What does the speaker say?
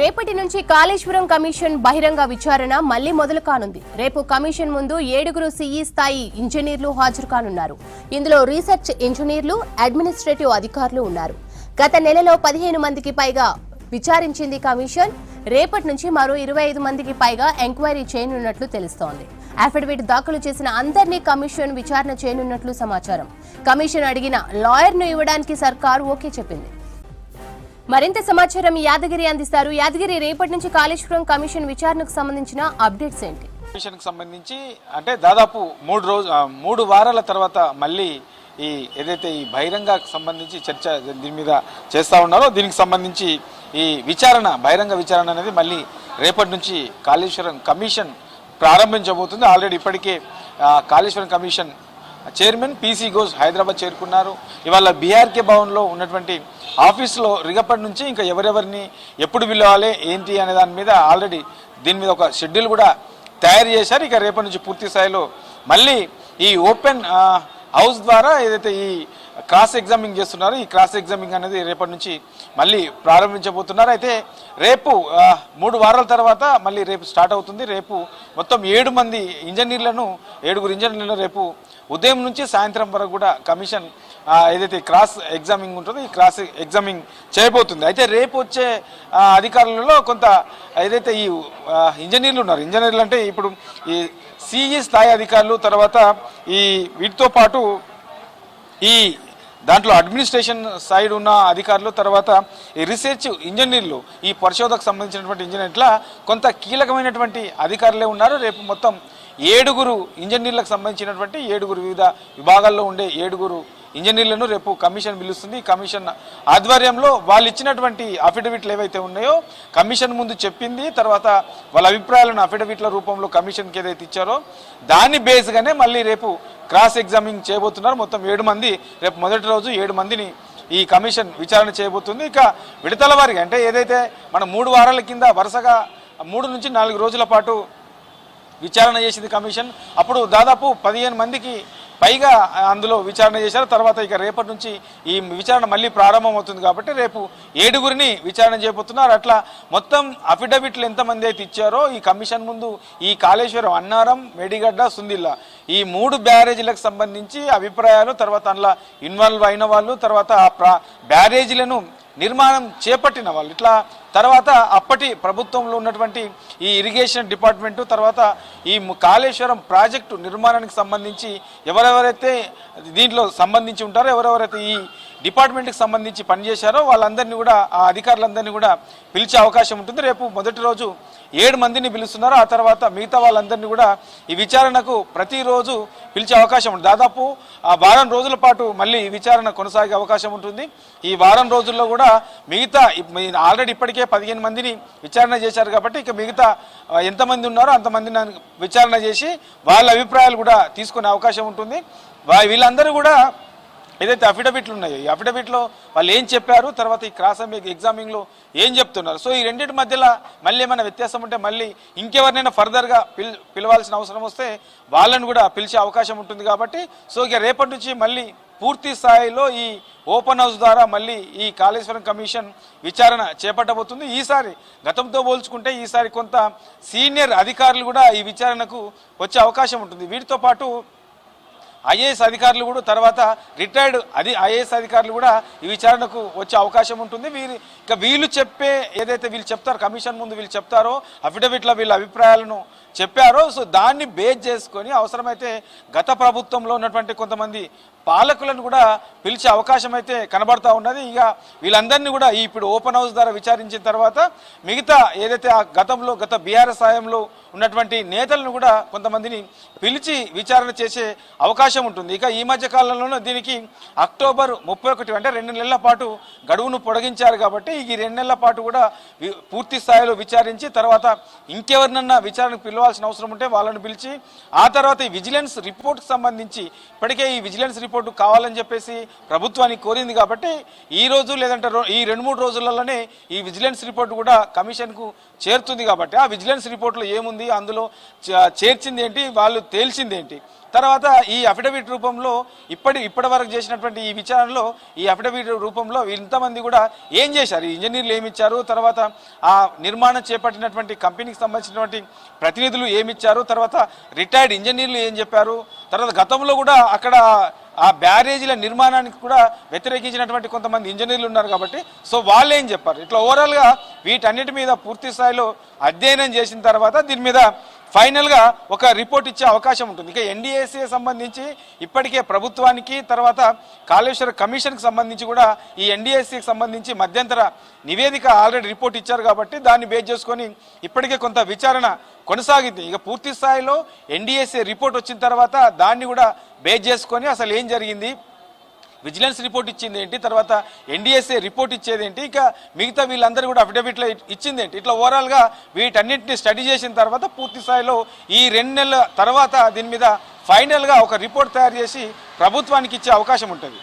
రేపటి నుంచి కాళేశ్వరం కమిషన్ బహిరంగ విచారణ మళ్లీ మొదలు కానుంది. రేపు కమిషన్ ముందు 7 సిఈ స్థాయి ఇంజనీర్లు హాజరు కానున్నారు. ఇందులో రీసెర్చ్ ఇంజనీర్లు, అడ్మినిస్ట్రేటివ్ అధికారులు ఉన్నారు. గత నెలలో 15 మందికి పైగా విచారించింది కమిషన్. రేపటి నుంచి మరో 25 మందికి పైగా ఎంక్వైరీ చేయనున్నట్లు తెలుస్తోంది. అఫిడవిట్ దాఖలు చేసిన అందరినీ కమిషన్ విచారణ చేయనున్నట్లు సమాచారం. కమిషన్ అడిగిన లాయర్ను ఇవ్వడానికి సర్కారు ఓకే చెప్పింది. మరింత సమాచారం యాదగిరి అందిస్తారు. యాదగిరి, రేపటి నుంచి కాళేశ్వరం కమిషన్ విచారణకు సంబంధించిన అప్డేట్స్ ఏంటి? కమిషన్ కి సంబంధించి అంటే దాదాపు 3 వారాల తర్వాత మళ్ళీ ఏదైతే ఈ బహిరంగకు సంబంధించి చర్చ దీని మీద చేస్తూ ఉన్నారో దీనికి సంబంధించి ఈ విచారణ, బహిరంగ విచారణ అనేది మళ్ళీ రేపటి నుంచి కాళేశ్వరం కమిషన్ ప్రారంభించబోతుంది. ఆల్రెడీ ఇప్పటికే Kaleshwaram commission chairman PC Ghosh Hyderabad చేరుకున్నారు. ఇవాళ బీఆర్కే భవన్లో ఉన్నటువంటి ఆఫీసులో రేపటి నుంచి ఇంకా ఎవరెవరిని ఎప్పుడు పిలవాలి ఏంటి అనే దాని మీద ఆల్రెడీ దీని మీద ఒక షెడ్యూల్ కూడా తయారు చేశారు. ఇక రేపటి నుంచి పూర్తి స్థాయిలో మళ్ళీ ఈ ఓపెన్ హౌస్ ద్వారా ఏదైతే ఈ క్రాస్ ఎగ్జామింగ్ చేస్తున్నారో ఈ క్రాస్ ఎగ్జామింగ్ అనేది రేపటి నుంచి మళ్ళీ ప్రారంభించబోతున్నారు. అయితే రేపు 3 వారాల తర్వాత మళ్ళీ రేపు స్టార్ట్ అవుతుంది. రేపు మొత్తం 7 మంది ఇంజనీర్లను 7 ఇంజనీర్లను రేపు ఉదయం నుంచి సాయంత్రం వరకు కూడా కమిషన్ ఏదైతే క్రాస్ ఎగ్జామింగ్ ఉంటుందో ఈ క్రాస్ ఎగ్జామింగ్ చేయబోతుంది. అయితే రేపు వచ్చే అధికారులలో కొంత ఏదైతే ఈ ఇంజనీర్లు ఉన్నారు, ఇంజనీర్లు అంటే ఇప్పుడు ఈ సిఈ స్థాయి అధికారులు, తర్వాత ఈ వీటితో పాటు ఈ దాంట్లో అడ్మినిస్ట్రేషన్ సైడ్ ఉన్న అధికారులు, తర్వాత ఈ రీసెర్చ్ ఇంజనీర్లు, ఈ పరిశోధకు సంబంధించినటువంటి ఇంజనీర్ల కొంత కీలకమైనటువంటి అధికారులే ఉన్నారు. రేపు మొత్తం 7 ఇంజనీర్లకు సంబంధించినటువంటి 7 వివిధ విభాగాల్లో ఉండే 7 ఇంజనీర్లను రేపు కమిషన్ పిలుస్తుంది. కమిషన్ ఆధ్వర్యంలో వాళ్ళు ఇచ్చినటువంటి అఫిడవిట్లు ఏవైతే ఉన్నాయో కమిషన్ ముందు చెప్పింది, తర్వాత వాళ్ళ అభిప్రాయాలను అఫిడవిట్ల రూపంలో కమిషన్కి ఏదైతే ఇచ్చారో దాన్ని బేస్గానే మళ్ళీ రేపు క్రాస్ ఎగ్జామింగ్ చేయబోతున్నారు. మొత్తం 7 మంది, రేపు మొదటి రోజు 7 మందిని ఈ కమిషన్ విచారణ చేయబోతుంది. ఇక విడతల వారిగా అంటే ఏదైతే మనం 3 వారాల కింద వరుసగా 3 నుంచి 4 రోజుల పాటు విచారణ చేసింది కమిషన్. అప్పుడు దాదాపు 15 మందికి పైగా అందులో విచారణ చేశారు. తర్వాత ఇక రేపటి నుంచి ఈ విచారణ మళ్ళీ ప్రారంభం అవుతుంది కాబట్టి రేపు 7 విచారణ చేయబోతున్నారు. అట్లా మొత్తం అఫిడవిట్లు ఎంతమంది అయితే ఇచ్చారో ఈ కమిషన్ ముందు ఈ కాళేశ్వరం, అన్నారం, మేడిగడ్డ, సుందిల్లా ఈ 3 బ్యారేజీలకు సంబంధించి అభిప్రాయాలు, తర్వాత అందులో ఇన్వాల్వ్ అయిన వాళ్ళు, తర్వాత బ్యారేజీలను నిర్మాణం చేపట్టిన వాళ్ళు, ఇట్లా తర్వాత అప్పటి ప్రభుత్వంలో ఉన్నటువంటి ఈ ఇరిగేషన్ డిపార్ట్మెంటు, తర్వాత ఈ కాళేశ్వరం ప్రాజెక్టు నిర్మాణానికి సంబంధించి ఎవరెవరైతే దీంట్లో సంబంధించి ఉంటారో, ఎవరెవరైతే ఈ డిపార్ట్మెంట్కి సంబంధించి పనిచేశారో వాళ్ళందరినీ కూడా, ఆ అధికారులందరినీ కూడా పిలిచే అవకాశం ఉంటుంది. రేపు మొదటి రోజు 7 మందిని పిలుస్తున్నారు. ఆ తర్వాత మిగతా వాళ్ళందరినీ కూడా ఈ విచారణకు ప్రతిరోజు పిలిచే అవకాశం ఉంటుంది. దాదాపు వారం రోజుల పాటు మళ్ళీ విచారణ కొనసాగే అవకాశం ఉంటుంది. ఈ వారం రోజుల్లో కూడా మిగతా ఆల్రెడీ ఇప్పటికే 15 మందిని విచారణ చేశారు కాబట్టి ఇక మిగతా ఎంతమంది ఉన్నారో అంతమందిని విచారణ చేసి వాళ్ళ అభిప్రాయాలు కూడా తీసుకునే అవకాశం ఉంటుంది. వీళ్ళందరూ కూడా ఏదైతే అఫిడవిట్లు ఉన్నాయో ఈ అఫిడవిట్లో వాళ్ళు ఏం చెప్పారు, తర్వాత ఈ క్రాస్ ఎగ్జామింగ్లో ఏం చెప్తున్నారు, సో ఈ రెండింటి మధ్యలో మళ్ళీ ఏమైనా వ్యత్యాసం ఉంటే మళ్ళీ ఇంకెవరినైనా ఫర్దర్గా పిలవాల్సిన అవసరం వస్తే వాళ్ళని కూడా పిలిచే అవకాశం ఉంటుంది. కాబట్టి సో ఇక రేపటి నుంచి మళ్ళీ పూర్తి స్థాయిలో ఈ ఓపెన్ హౌస్ ద్వారా మళ్ళీ ఈ కాళేశ్వరం కమిషన్ విచారణ చేపట్టబోతుంది. ఈసారి గతంతో పోల్చుకుంటే ఈసారి కొంత సీనియర్ అధికారులు కూడా ఈ విచారణకు వచ్చే అవకాశం ఉంటుంది. వీటితో పాటు ఐఏఎస్ అధికారులు కూడా, తర్వాత రిటైర్డ్ ఐఏఎస్ అధికారులు కూడా ఈ విచారణకు వచ్చే అవకాశం ఉంటుంది. వీళ్ళు చెప్పే ఏదైతే వీళ్ళు చెప్తారో కమిషన్ ముందు వీళ్ళు చెప్తారో అఫిడవిట్లో వీళ్ళ అభిప్రాయాలను చెప్పారో, సో దాన్ని బేస్ చేసుకొని అవసరమైతే గత ప్రభుత్వంలో ఉన్నటువంటి కొంతమంది పాలకులను కూడా పిలిచే అవకాశం అయితే కనబడతా ఉన్నది. ఇక వీళ్ళందరినీ కూడా ఇప్పుడు ఓపెన్ హౌస్ ద్వారా విచారించిన తర్వాత మిగతా ఏదైతే ఆ గత బీఆర్ఎస్ హయాంలో ఉన్నటువంటి నేతలను కూడా కొంతమందిని పిలిచి విచారణ చేసే అవకాశం ఉంటుంది. ఇక ఈ మధ్య కాలంలోనూ దీనికి అక్టోబర్ 31 అంటే 2 నెలల పాటు గడువును పొడిగించారు కాబట్టి ఈ 2 నెలల పాటు కూడా పూర్తి స్థాయిలో విచారించి తర్వాత ఇంకెవరినన్నా విచారణకు పిలవాల్సిన అవసరం ఉంటే వాళ్ళని పిలిచి ఆ తర్వాత ఈ విజిలెన్స్ రిపోర్ట్కి సంబంధించి ఇప్పటికే ఈ విజిలెన్స్ రిపోర్టు కావాలని చెప్పేసి ప్రభుత్వానికి కోరింది కాబట్టి ఈ రోజు లేదంటే ఈ 2-3 రోజులలోనే ఈ విజిలెన్స్ రిపోర్టు కూడా కమిషన్కు చేరుతుంది. కాబట్టి ఆ విజిలెన్స్ రిపోర్ట్లో ఏముంది ఉంది, అందులో చేర్చింది ఏంటి, వాళ్ళు తేల్చింది ఏంటి, తర్వాత ఈ అఫిడవిట్ రూపంలో ఇప్పటి వరకు చేసినటువంటి ఈ విచారణలో ఈ అఫిడవిట్ రూపంలో ఇంతమంది కూడా ఏం చేశారు, ఈ ఇంజనీర్లు ఏమి ఇచ్చారు, తర్వాత ఆ నిర్మాణం చేపట్టినటువంటి కంపెనీకి సంబంధించినటువంటి ప్రతినిధులు ఏమిచ్చారు, తర్వాత రిటైర్డ్ ఇంజనీర్లు ఏం చెప్పారు, తర్వాత గతంలో కూడా అక్కడ ఆ బ్యారేజీల నిర్మాణానికి కూడా వ్యతిరేకించినటువంటి కొంతమంది ఇంజనీర్లు ఉన్నారు కాబట్టి సో వాళ్ళు ఏం చెప్పారు, ఇట్లా ఓవరాల్గా వీటన్నిటి మీద పూర్తి స్థాయిలో అధ్యయనం చేసిన తర్వాత దీని మీద ఫైనల్గా ఒక రిపోర్ట్ ఇచ్చే అవకాశం ఉంటుంది. ఇక ఎన్డీఏసీ సంబంధించి ఇప్పటికే ప్రభుత్వానికి తర్వాత కాళేశ్వర కమిషన్కి సంబంధించి కూడా ఈ ఎన్డీఏసీకి సంబంధించి మధ్యంతర నివేదిక ఆల్రెడీ రిపోర్ట్ ఇచ్చారు కాబట్టి దాన్ని బేస్ చేసుకొని ఇప్పటికే కొంత విచారణ కొనసాగింది. ఇక పూర్తి స్థాయిలో ఎన్డీఏసీ రిపోర్ట్ వచ్చిన తర్వాత దాన్ని కూడా బేస్ చేసుకొని అసలు ఏం జరిగింది, విజిలెన్స్ రిపోర్ట్ ఇచ్చింది ఏంటి, తర్వాత ఎన్డీఎస్ఏ రిపోర్ట్ ఇచ్చేది ఏంటి, ఇక మిగతా వీళ్ళందరూ కూడా అఫిడవిట్లో ఇచ్చింది ఏంటి, ఇట్లా ఓవరాల్గా వీటన్నిటిని స్టడీ చేసిన తర్వాత పూర్తి స్థాయిలో ఈ 2 నెలల తర్వాత దీని మీద ఫైనల్గా ఒక రిపోర్ట్ తయారు చేసి ప్రభుత్వానికి ఇచ్చే అవకాశం ఉంటుంది.